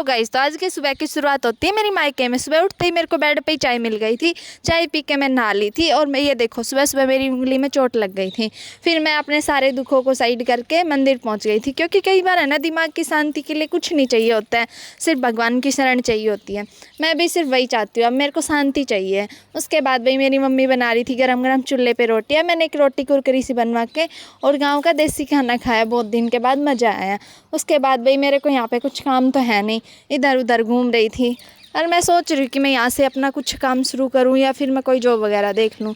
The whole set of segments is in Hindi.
तो गाइस, तो आज की सुबह की शुरुआत होती है मेरी मायके में। सुबह उठते ही मेरे को बेड पे ही चाय मिल गई थी। चाय पी के मैं नहा ली थी और मैं ये देखो सुबह सुबह मेरी उंगली में चोट लग गई थी। फिर मैं अपने सारे दुखों को साइड करके मंदिर पहुंच गई थी, क्योंकि कई बार है ना, दिमाग की शांति के लिए कुछ नहीं चाहिए होता है, सिर्फ भगवान की शरण चाहिए होती है। मैं भी सिर्फ वही चाहती हूँ, अब मेरे को शांति चाहिए। उसके बाद भाई मेरी मम्मी बना रही थी गरम गरम चूल्हे पे रोटियाँ। मैंने एक रोटी कुरकरी सी बनवा के और गाँव का देसी खाना खाया, बहुत दिन के बाद मज़ा आया। उसके बाद भाई मेरे को यहाँ पे कुछ काम तो है नहीं, इधर उधर घूम रही थी और मैं सोच रही हूँ कि मैं यहाँ से अपना कुछ काम शुरू करूँ या फिर मैं कोई जॉब वगैरह देख लूँ।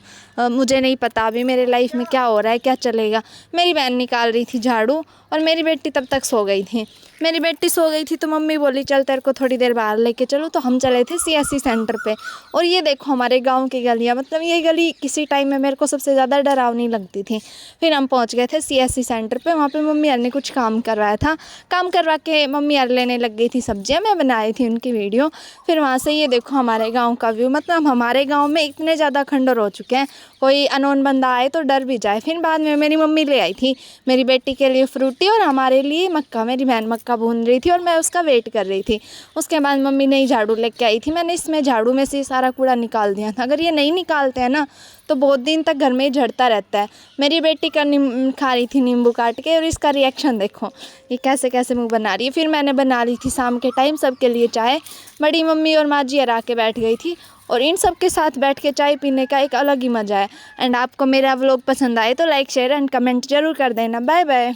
मुझे नहीं पता अभी मेरे लाइफ में क्या हो रहा है, क्या चलेगा। मेरी बहन निकाल रही थी झाड़ू और मेरी बेटी तब तक सो गई थी। मेरी बेटी सो गई थी तो मम्मी बोली चल तेरे को थोड़ी देर बाहर लेके चलो, तो हम चले थे सीएससी सेंटर पे। और ये देखो हमारे गांव की गलियां, मतलब ये गली किसी टाइम में मेरे को सबसे ज़्यादा डरावनी लगती थी। फिर हम पहुंच गए थे सीएससी सेंटर पे। वहाँ पे मम्मी यार ने कुछ काम करवाया था। काम करवा के मम्मी यार लेने लग गई थी सब्जियाँ, मैं बनाई थी उनकी वीडियो। फिर वहाँ से ये देखो हमारे गाँव का व्यू, मतलब हमारे गाँव में इतने ज़्यादा खंडर हो चुके हैं, कोई अनोन बंदा आए तो डर भी जाए। फिर बाद में मेरी मम्मी ले आई थी मेरी बेटी के लिए फ्रूटी और हमारे लिए मक्का। मेरी बहन मक्का भून रही थी और मैं उसका वेट कर रही थी। उसके बाद मम्मी नई झाड़ू लेके आई थी। मैंने इसमें झाड़ू में से सारा कूड़ा निकाल दिया था। अगर ये नहीं निकालते हैं ना तो बहुत दिन तक घर में ही झड़ता रहता है। मेरी बेटी का खा रही थी नींबू काट के और इसका रिएक्शन देखो, ये कैसे कैसे मुँह बना रही है। फिर मैंने बना ली थी शाम के टाइम सबके लिए चाय। बड़ी मम्मी और माँ जी हरा के बैठ गई थी और इन सब के साथ बैठ के चाय पीने का एक अलग ही मज़ा है। एंड आपको मेरा व्लॉग पसंद आए तो लाइक शेयर एंड कमेंट जरूर कर देना। Bye bye.